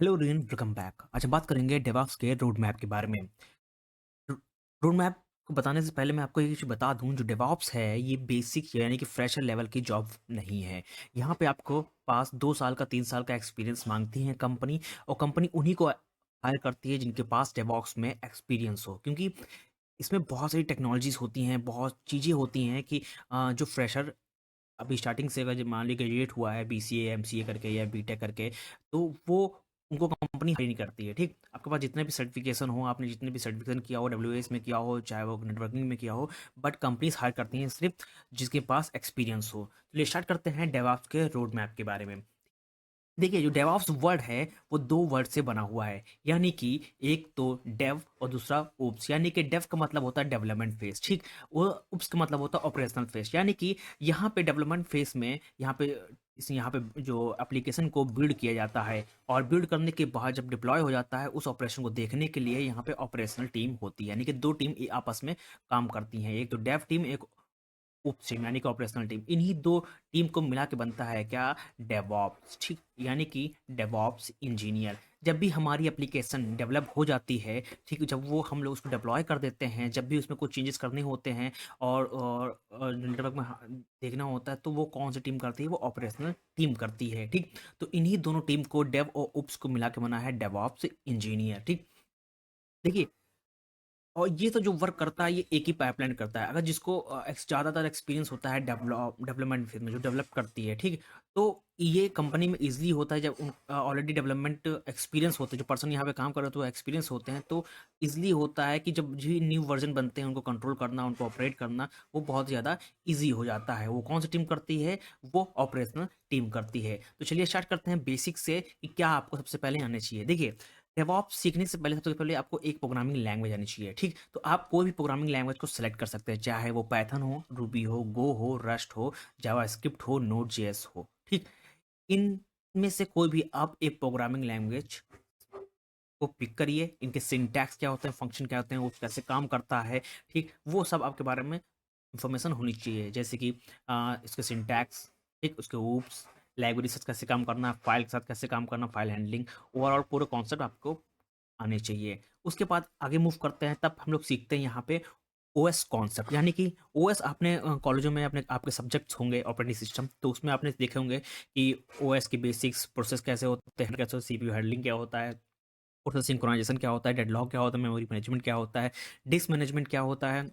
Hello rayon, welcome back. आज हम बात करेंगे डेवऑप्स के रोड मैप के बारे में। रोड मैप को बताने से पहले मैं आपको एक चीज़ बता दूं, जो डेवऑप्स है ये बेसिक यानी कि फ्रेशर लेवल की जॉब नहीं है। यहाँ पे आपको पास 2 साल का 3 साल का एक्सपीरियंस मांगती है कंपनी, और कंपनी उन्हीं को हायर करती है जिनके पास डेवऑप्स में एक्सपीरियंस हो, क्योंकि इसमें बहुत सारी टेक्नोलॉजीज होती हैं, बहुत चीज़ें होती हैं कि जो फ्रेशर अभी स्टार्टिंग से अगर मान लीजिए ग्रेजुएट हुआ है बीसीए एमसीए करके या बीटेक करके, तो वो उनको कंपनी हायर नहीं करती है। ठीक, आपके पास जितने भी सर्टिफिकेशन हो, आपने जितने भी सर्टिफिकेशन किया हो, डब्ल्यूएस में किया हो, चाहे वो नेटवर्किंग में किया हो, बट कंपनीज हायर करती हैं सिर्फ जिसके पास एक्सपीरियंस हो। चलिए स्टार्ट करते हैं डेवऑप्स के रोड मैप के बारे में। देखिए, जो डेवऑप्स वर्ड है वो 2 वर्ड से बना हुआ है, यानी कि एक तो डेव और दूसरा ओप्स। यानी कि डेव का मतलब होता है डेवलपमेंट फेज, ठीक, वो ओप्स का मतलब होता है ऑपरेशनल फेज। यानी कि यहाँ पे डेवलपमेंट फेज में यहाँ पे जो एप्लीकेशन को बिल्ड किया जाता है, और बिल्ड करने के बाद जब डिप्लॉय हो जाता है, उस ऑपरेशन को देखने के लिए यहाँ पे ऑपरेशनल टीम होती है। यानी कि 2 टीम आपस में काम करती हैं, एक तो डेव टीम, एक उप टीम यानी कि ऑपरेशनल टीम। इन्हीं 2 टीम को मिला के बनता है क्या? डेवऑप्स, ठीक, यानी कि डेवऑप्स इंजीनियर। जब भी हमारी एप्लीकेशन डेवलप हो जाती है, ठीक, जब वो हम लोग उसको डिप्लॉय कर देते हैं, जब भी उसमें कुछ चेंजेस करने होते हैं और नेटवर्क में देखना होता है, तो वो कौन सी टीम करती है? वो ऑपरेशनल टीम करती है। ठीक, तो इन्हीं दोनों टीम को, डेव और उप्स को मिला के बना है डेवऑप्स इंजीनियर। ठीक, देखिए, और ये तो जो वर्क करता है ये एक ही पाइपलाइन करता है। अगर जिसको ज़्यादातर एक्सपीरियंस होता है डेवलपमेंट फेज में, जो डेवलप करती है, ठीक, तो ये कंपनी में इजीली होता है। जब ऑलरेडी डेवलपमेंट एक्सपीरियंस होते हैं, जो पर्सन यहाँ पे काम कर रहे होते हैं वो एक्सपीरियंस होते हैं, तो इजीली होता है कि जब भी न्यू वर्जन बनते हैं, उनको कंट्रोल करना, उनको ऑपरेट करना, वो बहुत ज़्यादा ईजी हो जाता है। वो कौन सी टीम करती है? वो ऑपरेशनल टीम करती है। तो चलिए स्टार्ट करते हैं बेसिक से कि क्या आपको सबसे पहले आने चाहिए। देखिए, डेवऑप्स सीखने से पहले सबसे पहले आपको एक प्रोग्रामिंग लैंग्वेज आनी चाहिए। ठीक, तो आप कोई भी प्रोग्रामिंग लैंग्वेज को सेलेक्ट कर सकते हैं, चाहे वो पाइथन हो, रूबी हो, गो हो, रस्ट हो, जावास्क्रिप्ट हो, नोड जेएस हो। ठीक, इन में से कोई भी आप एक प्रोग्रामिंग लैंग्वेज को पिक करिए। इनके सिंटैक्स क्या होते हैं, फंक्शन क्या होते हैं, वो कैसे काम करता है, ठीक, वो सब आपके बारे में इंफॉर्मेशन होनी चाहिए। जैसे कि इसके सिंटैक्स, ठीक, उसके ऊप्स, लाइब्रेरी से कैसे काम करना, फाइल के साथ कैसे काम करना, फाइल हैंडलिंग, ओवरऑल पूरे कॉन्सेप्ट आपको आने चाहिए। उसके बाद आगे मूव करते हैं, तब हम लोग सीखते हैं यहाँ पे ओएस कॉन्सेप्ट। यानी कि ओएस आपने कॉलेजों में अपने आपके सब्जेक्ट्स होंगे ऑपरेटिंग सिस्टम, तो उसमें आपने देखे होंगे कि ओएस की बेसिक्स, प्रोसेस कैसे होते हैं, कैसे सीपीयू हैंडलिंग क्या होता है, प्रोसेस सिंक्रोनाइजेशन क्या होता है, डेडलॉक क्या होता है, मेमोरी मैनेजमेंट क्या होता है, डिस्क मैनेजमेंट क्या होता है,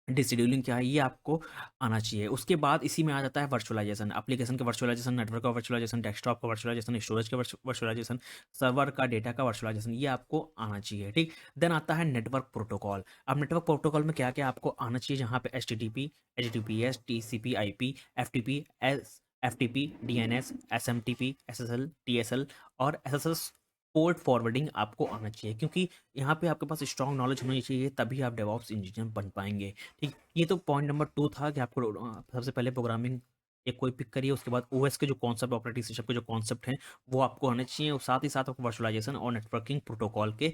डिशेड्यूलिंग क्या है, ये आपको आना चाहिए। उसके बाद इसी में आ जाता है वर्चुअलाइजेशन, एप्लीकेशन का वर्चुअलाइजेशन, नेटवर्क का वर्चुअलाइजेशन, डेस्कटॉप का वर्चुअलाइजेशन, स्टोरेज का वर्चुअलाइजेशन, सर्वर का डेटा का वर्चुअलाइजेशन, ये आपको आना चाहिए। ठीक, देन आता है नेटवर्क प्रोटोकॉल। अब नेटवर्क प्रोटोकॉल में क्या क्या आपको आना चाहिए, जहाँ पे H T T P, H T P P, T C P I P, F T P S, F T P, D N S, S M T P, S S L, T S L और S S S port forwarding आपको आना चाहिए, क्योंकि यहाँ पे आपके पास strong knowledge होनी चाहिए, तभी आप डेवऑप्स इंजीनियर बन पाएंगे। ठीक, ये तो पॉइंट नंबर 2 था कि आपको सबसे पहले प्रोग्रामिंग एक कोई पिक करिए। उसके बाद ओएस के जो कॉन्सेप्ट, ऑपरेटिंग सिस्टम के जो कॉन्सेप्ट हैं, वो आपको आने चाहिए, और साथ ही साथ आपको वर्चुअलाइजेशन और नेटवर्किंग प्रोटोकॉल के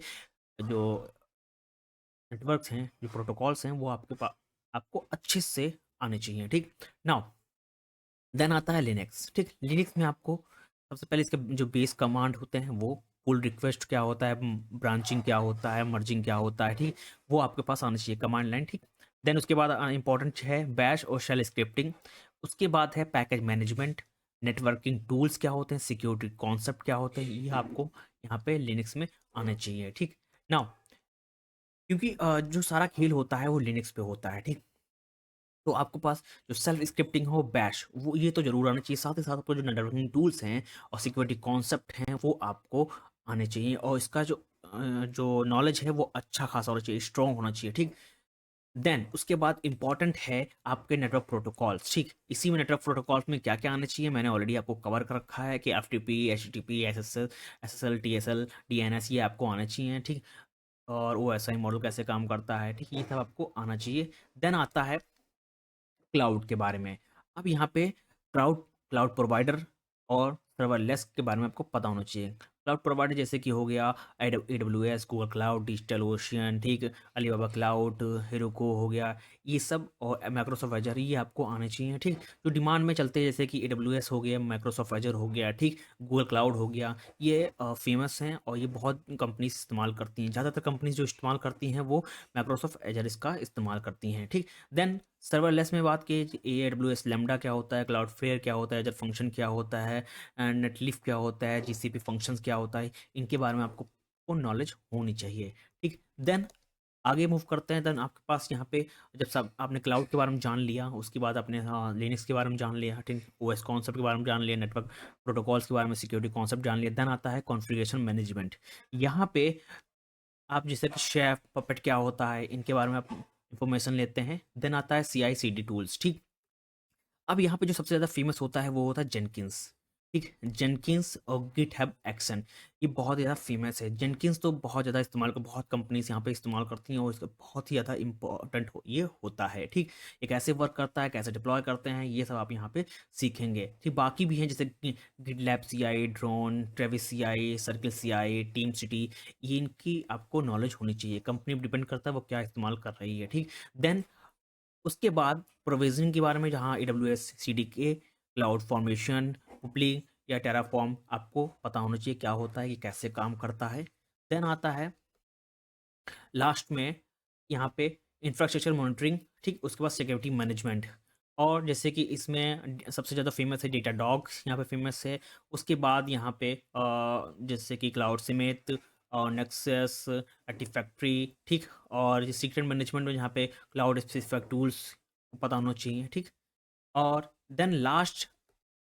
जो नेटवर्क्स हैं, जो प्रोटोकॉल्स हैं, वो आपके पास आपको अच्छे से आने चाहिए। ठीक, नाउ देन आता है लिनक्स। ठीक, लिनक्स में आपको सबसे पहले इसके जो बेस कमांड होते हैं, वो पुल रिक्वेस्ट क्या होता है, ब्रांचिंग क्या होता है, मर्जिंग क्या होता है, ठीक, वो आपके पास आना चाहिए कमांड लाइन। ठीक, देन उसके बाद इंपॉर्टेंट है बैश और शेल स्क्रिप्टिंग। उसके बाद है पैकेज मैनेजमेंट, नेटवर्किंग टूल्स क्या होते हैं, सिक्योरिटी कॉन्सेप्ट क्या होते हैं, ये आपको यहाँ पे लिनक्स में आना चाहिए। ठीक, नाउ क्योंकि जो सारा खेल होता है वो लिनक्स पे होता है। ठीक, तो आपके पास जो सेल्फ स्क्रिप्टिंग हो, बैश, वो ये तो ज़रूर आना चाहिए। साथ ही साथ आपको जो नेटवर्किंग टूल्स हैं और सिक्योरिटी कॉन्सेप्ट हैं, वो आपको आने चाहिए, और इसका जो नॉलेज है वो अच्छा खासा होना चाहिए, स्ट्रॉन्ग होना चाहिए। ठीक, देन उसके बाद इंपॉर्टेंट है आपके नेटवर्क प्रोटोकॉल्स। ठीक, इसी में नेटवर्क प्रोटोकॉल्स में क्या क्या आना चाहिए, मैंने ऑलरेडी आपको कवर कर रखा है कि F T P, H T P, S S L, S S L, T S L, D N S, ये आपको आना चाहिए। ठीक, और वो ऐसा ही मॉडल कैसे काम करता है, ठीक, ये सब आपको आना चाहिए। देन आता है क्लाउड के बारे में। अब यहाँ पे क्लाउड क्लाउड प्रोवाइडर और सर्वरलेस के बारे में आपको पता होना चाहिए। क्लाउड प्रोवाइडर जैसे कि हो गया AWS, Google cloud, digital ocean, ठीक, अलीबाबा क्लाउड, हेरोको हो गया, ये सब, और माइक्रोसॉफ्ट एजर, ये आपको आने चाहिए, ठीक। जो डिमांड में चलते हैं जैसे कि AWS हो गया, माइक्रोसॉफ्ट एजर हो गया, ठीक, गूगल क्लाउड हो गया, ये फेमस हैं और ये बहुत कंपनीज इस्तेमाल करती हैं। ज़्यादातर कंपनीज जो इस्तेमाल करती हैं वो माइक्रोसॉफ्ट एजर इसका इस्तेमाल करती हैं, ठीक। देन सर्वरलेस में बात की, AWS लैम्बडा क्या होता है, क्लाउडफ्लेयर क्या होता है, एजर फंक्शन क्या होता है, नेटलिफ क्या होता है, GCP फंक्शंस क्या होता है, इनके बारे में आपको नॉलेज होनी चाहिए, ठीक। देन आगे मूव करते हैं। देन आपके पास यहाँ पे जब सब आपने क्लाउड के बारे में जान लिया, उसके बाद आपने लिनक्स के बारे में जान लिया, ठीक, OS कॉन्सेप्ट के बारे में जान लिया, नेटवर्क प्रोटोकॉल्स के बारे में, सिक्योरिटी कॉन्सेप्ट जान लिया। देन आता है कॉन्फ़िगरेशन मैनेजमेंट। यहाँ पे आप जैसे कि शेफ पपेट क्या होता है, इनके बारे में आप इंफॉर्मेशन लेते हैं। देन आता है CI/CD टूल्स, ठीक। अब यहाँ पे जो सबसे ज़्यादा फेमस होता है वो होता है जेनकिंस, ठीक। जेनकिंस और गिटहब एक्शन, ये बहुत ज़्यादा फेमस है। जेनकिंस तो बहुत ज़्यादा इस्तेमाल कर, बहुत कंपनीज यहाँ पे इस्तेमाल करती हैं और इसका बहुत ही ज़्यादा इंपॉर्टेंट ये होता है, ठीक। ये कैसे वर्क करता है, कैसे डिप्लॉय करते हैं, ये सब आप यहाँ पे सीखेंगे, ठीक। बाकी भी हैं जैसे GitLab CI, drone, Travis CI, circle CI, team city, ये इनकी आपको नॉलेज होनी चाहिए। कंपनी पर डिपेंड करता है वो क्या इस्तेमाल कर रही है, ठीक। देन उसके बाद प्रोविजनिंग के बारे में, जहाँ AWS CDK, क्लाउड फॉर्मेशन, पुपली या टेराफॉर्म आपको पता होना चाहिए क्या होता है, ये कैसे काम करता है। देन आता है लास्ट में यहाँ पे इंफ्रास्ट्रक्चर मॉनिटरिंग, ठीक। उसके बाद सिक्योरिटी मैनेजमेंट, और जैसे कि इसमें सबसे ज़्यादा फेमस है डेटा डॉग्स, यहाँ पे फेमस है। उसके बाद यहाँ पे जैसे कि क्लाउड समेत और नेक्सस, आर्टिफैक्ट्री, ठीक, और ये सीक्रेट मैनेजमेंट में यहाँ पे क्लाउड स्पेसिफिक टूल्स पता होना चाहिए, ठीक। और देन लास्ट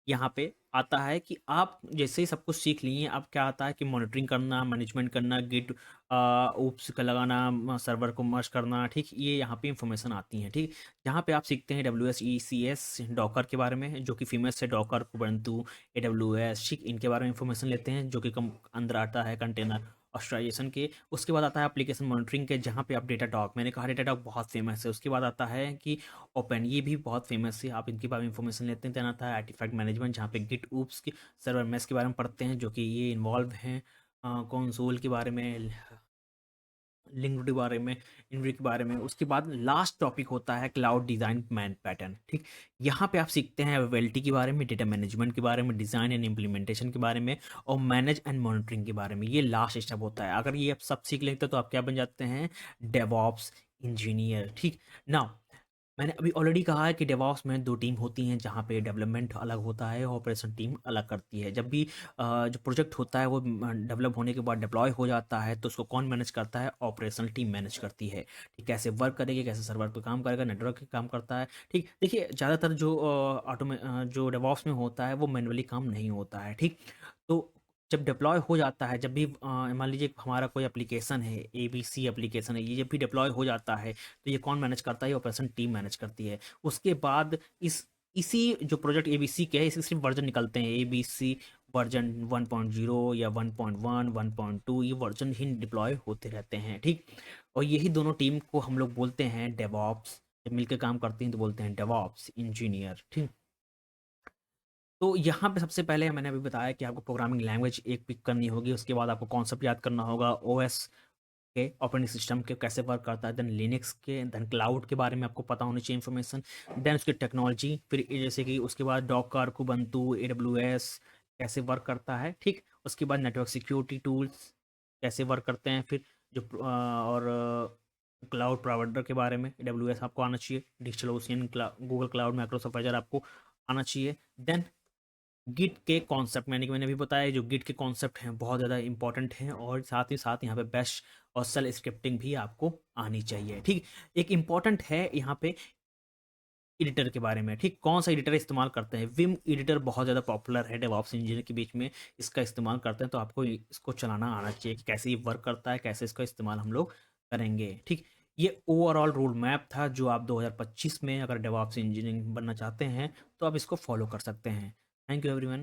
यहाँ पे आता है कि आप जैसे ही सब कुछ सीख लिए, अब क्या आता है कि मॉनिटरिंग करना, मैनेजमेंट करना, गिट ओप्स का लगाना, सर्वर को मर्ज करना, ठीक, ये यहाँ पे इंफॉर्मेशन आती हैं, ठीक। यहाँ पे आप सीखते हैं AWS ECS डॉकर के बारे में, जो कि फेमस है, डॉकर, कुबंतु, AWS, ठीक, इनके बारे में इंफॉर्मेशन लेते हैं, जो कि कम अंदर आता है कंटेनर ऑस्ट्राइजेशन के। उसके बाद आता है एप्लीकेशन मॉनिटरिंग के, जहाँ पे आप डेटा डॉग, मैंने कहा डेटा डॉग बहुत फेमस है। उसके बाद आता है कि ओपन, ये भी बहुत फेमस है, आप इनके बारे में इंफॉर्मेशन लेते हैं। देन आता है आर्टिफैक्ट मैनेजमेंट, जहाँ पे गिट ऊप्स की सर्वर मेस के बारे में पढ़ते हैं, जो कि ये इन्वॉल्व हैं। कंसोल के बारे में, लिंक्ड के बारे में, इनरी के बारे में। उसके बाद लास्ट टॉपिक होता है क्लाउड डिज़ाइन मैन पैटर्न, ठीक। यहाँ पे आप सीखते हैं अवेलेबिलिटी के बारे में, डेटा मैनेजमेंट के बारे में, डिज़ाइन एंड इम्प्लीमेंटेशन के बारे में, और मैनेज एंड मॉनिटरिंग के बारे में। ये लास्ट स्टेप होता है। अगर ये आप सब सीख लेते हैं तो आप क्या बन जाते हैं, डेवऑप्स इंजीनियर, ठीक। नाउ मैंने अभी ऑलरेडी कहा है कि डेवऑप्स में 2 टीम होती हैं, जहाँ पे डेवलपमेंट अलग होता है, ऑपरेशन टीम अलग करती है। जब भी जो प्रोजेक्ट होता है वो डेवलप होने के बाद डिप्लॉय हो जाता है, तो उसको कौन मैनेज करता है, ऑपरेशनल टीम मैनेज करती है, ठीक। कैसे वर्क करेगी, कैसे सर्वर पे काम करेगा, नेटवर्क पे काम करता है, ठीक। देखिए ज़्यादातर जो जो डेवऑप्स में होता है वो मैनुअली काम नहीं होता है, ठीक। तो जब डिप्लॉय हो जाता है, जब भी मान लीजिए हमारा कोई एप्लीकेशन है, ABC एप्लीकेशन है, ये जब भी डिप्लॉय हो जाता है, तो ये कौन मैनेज करता है, ये ऑपरेशन टीम मैनेज करती है। उसके बाद इसी जो प्रोजेक्ट ABC के है, इसके सिर्फ वर्जन निकलते हैं, ABC वर्जन 1.0 या 1.1, 1.2, ये वर्जन ही डिप्लॉय होते रहते हैं, ठीक। और यही दोनों टीम को हम लोग बोलते हैं डेवऑप्स। जब मिलकर काम करते हैं तो बोलते हैं डेवऑप्स इंजीनियर, ठीक। तो यहाँ पे सबसे पहले मैंने अभी बताया कि आपको प्रोग्रामिंग लैंग्वेज एक पिक करनी होगी, उसके बाद आपको कॉन्सेप्ट याद करना होगा, OS के, ऑपरेटिंग सिस्टम के कैसे वर्क करता है, देन लिनक्स के, देन क्लाउड के बारे में आपको पता होनी चाहिए इन्फॉर्मेशन, देन उसकी टेक्नोलॉजी, फिर ये जैसे कि उसके बाद डॉकर, कुबंतु, AWS कैसे वर्क करता है, ठीक। उसके बाद नेटवर्क सिक्योरिटी टूल्स कैसे वर्क करते हैं, फिर जो और क्लाउड प्रोवाइडर के बारे में AWS आपको आना चाहिए, digital ocean, Google cloud, Microsoft Azure आपको आना चाहिए। देन गिट के कॉन्सेप्ट, मैंने अभी बताया, जो गिट के कॉन्सेप्ट हैं बहुत ज़्यादा इंपॉर्टेंट हैं, और साथ ही साथ यहाँ पे बैश और सेल स्क्रिप्टिंग भी आपको आनी चाहिए, ठीक। एक इम्पॉर्टेंट है यहाँ पे एडिटर के बारे में, ठीक। कौन सा एडिटर इस्तेमाल करते हैं, विम एडिटर बहुत ज़्यादा पॉपुलर है डेवऑप्स इंजीनियर के बीच में, इसका इस्तेमाल करते हैं। तो आपको इसको चलाना आना चाहिए कि कैसे ये वर्क करता है, कैसे इसका इस्तेमाल हम लोग करेंगे, ठीक। ये ओवरऑल रोड मैप था जो आप 2025 में अगर डेवऑप्स इंजीनियरिंग बनना चाहते हैं तो आप इसको फॉलो कर सकते हैं। Thank you everyone.